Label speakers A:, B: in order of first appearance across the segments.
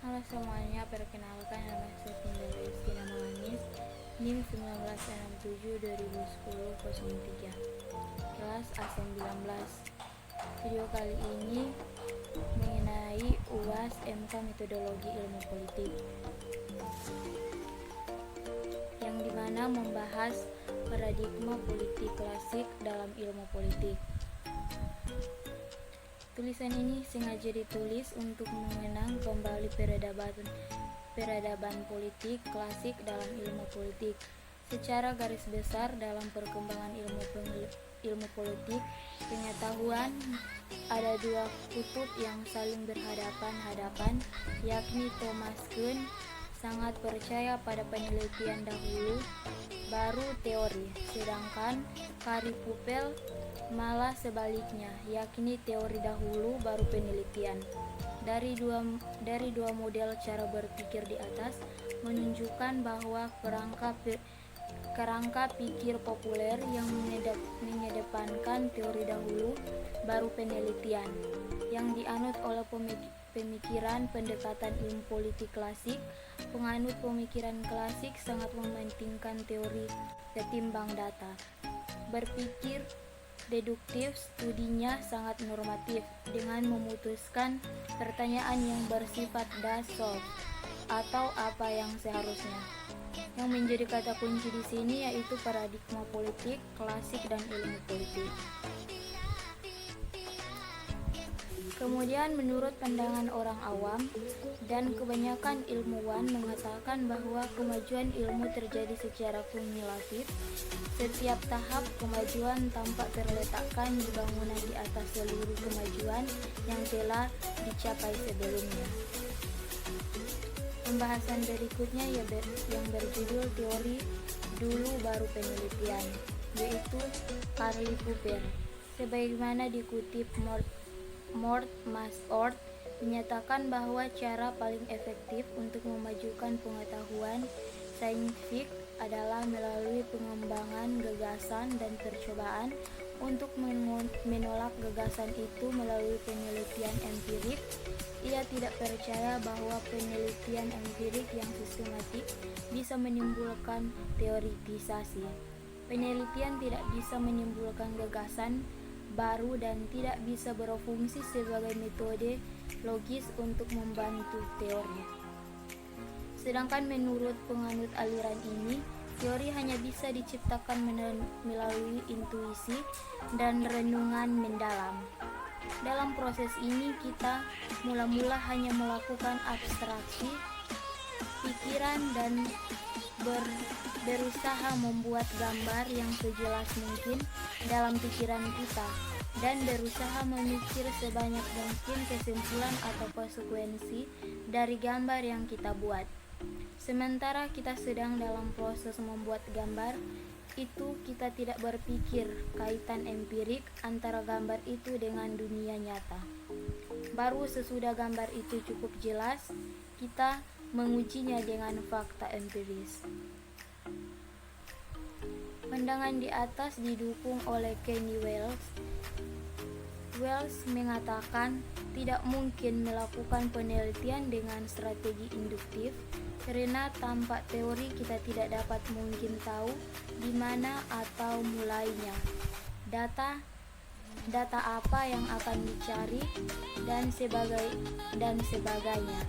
A: Halo semuanya, perkenalkan nama saya Tinda Rizky Nama Manis, NIM 1967-2010-03, kelas A19. Video kali ini mengenai UAS MK Metodologi Ilmu Politik, yang dimana membahas paradigma politik klasik dalam ilmu politik. Tulisan ini sengaja ditulis untuk mengenang kembali peradaban politik klasik dalam ilmu politik. Secara garis besar dalam perkembangan ilmu politik pengetahuan ada dua kutub yang saling berhadapan-hadapan, yakni Thomas Kuhn sangat percaya pada penelitian dahulu baru teori, sedangkan Kari Pupel malah sebaliknya, yakni teori dahulu baru penelitian. Dari dua model cara berpikir di atas menunjukkan bahwa kerangka pikir populer yang mengedepankan teori dahulu baru penelitian yang dianut oleh pemikiran pendekatan ilmu politik klasik. Penganut pemikiran klasik sangat mementingkan teori ketimbang data. Berpikir deduktif, studinya sangat normatif dengan memutuskan pertanyaan yang bersifat does solve atau apa yang seharusnya. Yang menjadi kata kunci di sini yaitu paradigma politik klasik dan ilmu politik. Kemudian menurut pandangan orang awam dan kebanyakan ilmuwan mengatakan bahwa kemajuan ilmu terjadi secara kumulatif. Setiap tahap kemajuan tampak terletakkan di bangunan di atas seluruh kemajuan yang telah dicapai sebelumnya. Pembahasan berikutnya yang berjudul teori dulu baru penelitian, yaitu Karl Popper. Sebagaimana dikutip Mort Masort menyatakan bahwa cara paling efektif untuk memajukan pengetahuan saintifik adalah melalui pengembangan gagasan dan percobaan. Untuk menolak gagasan itu melalui penelitian empirik. Ia tidak percaya bahwa penelitian empirik yang sistematik bisa menimbulkan teoritisasi. Penelitian tidak bisa menimbulkan gagasan baru dan tidak bisa berfungsi sebagai metode logis untuk membantu teori. Sedangkan menurut penganut aliran ini, teori hanya bisa diciptakan melalui intuisi dan renungan mendalam. Dalam proses ini kita mula-mula hanya melakukan abstraksi pikiran dan berusaha membuat gambar yang sejelas mungkin dalam pikiran kita dan berusaha memikir sebanyak mungkin kesimpulan atau konsekuensi dari gambar yang kita buat. Sementara kita sedang dalam proses membuat gambar itu, kita tidak berpikir kaitan empirik antara gambar itu dengan dunia nyata. Baru sesudah gambar itu cukup jelas, kita mengujinya dengan fakta empiris. Pandangan di atas didukung oleh Kenny Wells. Wells mengatakan tidak mungkin melakukan penelitian dengan strategi induktif karena tanpa teori kita tidak dapat mungkin tahu di mana atau mulainya, data apa yang akan dicari dan sebagainya.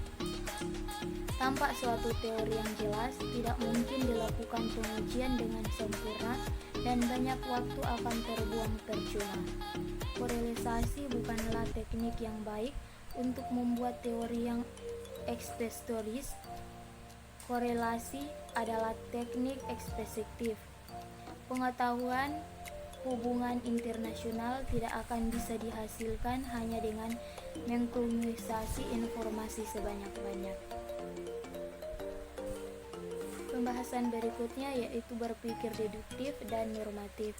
A: Tanpa suatu teori yang jelas, tidak mungkin dilakukan pengujian dengan sempurna dan banyak waktu akan terbuang percuma. Korelisasi bukanlah teknik yang baik untuk membuat teori yang ekspostoris. Korelasi adalah teknik ekspositif. Pengetahuan hubungan internasional tidak akan bisa dihasilkan hanya dengan mengkumulisasi informasi sebanyak-banyak. Pembahasan berikutnya yaitu berpikir deduktif dan normatif.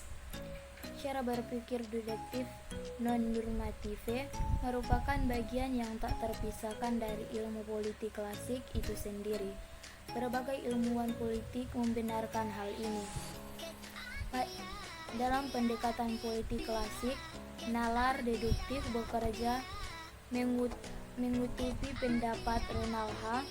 A: Cara berpikir deduktif non-normatif merupakan bagian yang tak terpisahkan dari ilmu politik klasik itu sendiri. Berbagai ilmuwan politik membenarkan hal ini. Dalam pendekatan politik klasik, nalar deduktif bekerja mengutubi pendapat Ronald H.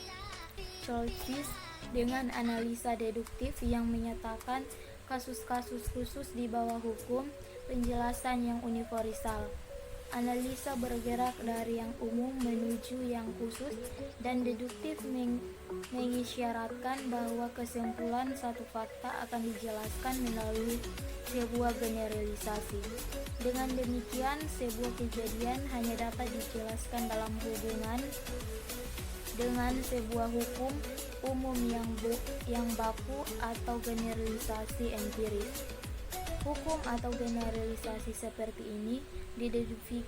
A: Choltis dengan analisa deduktif yang menyatakan kasus-kasus khusus di bawah hukum penjelasan yang universal. Analisa bergerak dari yang umum menuju yang khusus, dan deduktif mengisyaratkan bahwa kesimpulan satu fakta akan dijelaskan melalui sebuah generalisasi. Dengan demikian, sebuah kejadian hanya dapat dijelaskan dalam hubungan dengan sebuah hukum umum yang baku atau generalisasi empiris. Hukum atau generalisasi seperti ini dideduksi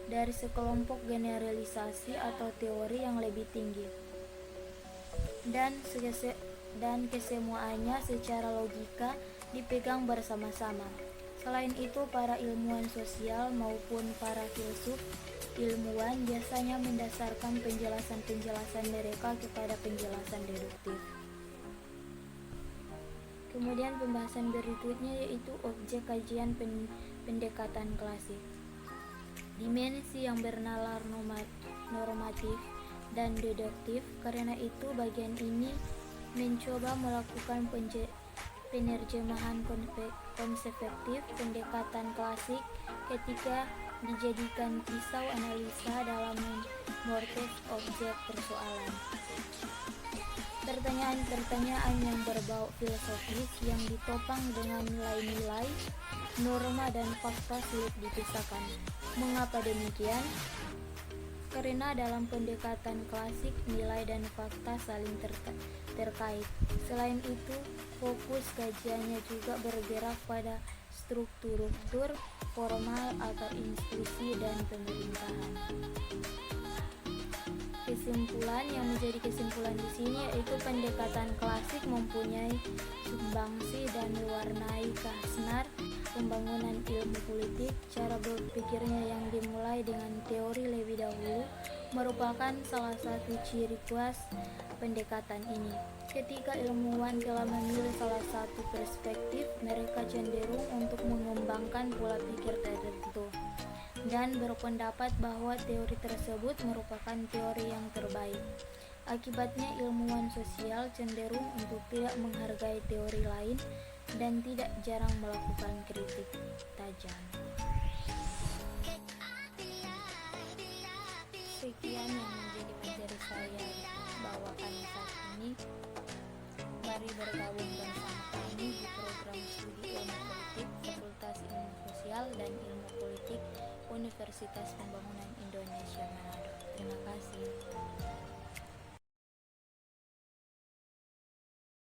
A: dari sekelompok generalisasi atau teori yang lebih tinggi, dan kesemuanya secara logika dipegang bersama-sama. Selain itu, para ilmuwan sosial maupun para filsuf ilmuwan biasanya mendasarkan penjelasan-penjelasan mereka kepada penjelasan deduktif. Kemudian pembahasan berikutnya yaitu objek kajian pendekatan klasik. Dimensi yang bernalar normatif dan deduktif. Karena itu bagian ini mencoba melakukan penerjemahan konseptif pendekatan klasik ketika dijadikan pisau analisa dalam memotret objek persoalan. Pertanyaan-pertanyaan yang berbau filosofis yang ditopang dengan nilai-nilai, norma dan fakta sulit dipisahkan. Mengapa demikian? Karena dalam pendekatan klasik nilai dan fakta saling terkait. Selain itu, fokus kajiannya juga bergerak pada struktur formal atau institusi dan pemerintahan. Kesimpulan yang menjadi kesimpulan di sini yaitu pendekatan klasik mempunyai sumbangsi dan mewarnai khasnar pembangunan ilmu politik. Cara berpikirnya yang dimulai dengan teori lebih dahulu merupakan salah satu ciri khas pendekatan ini. Ketika ilmuwan telah memilih salah satu perspektif, mereka cenderung untuk mengembangkan pola pikir tertentu dan berpendapat bahwa teori tersebut merupakan teori yang terbaik. Akibatnya, ilmuwan sosial cenderung untuk tidak menghargai teori lain dan tidak jarang melakukan kritik tajam. Sekian yang menjadi materi saya bawakan saat ini. Mari bergabung bersama kami di program studi ilmu politik Fakultas Ilmu Sosial dan Ilmu Politik Universitas Pembangunan Indonesia Manado. Terima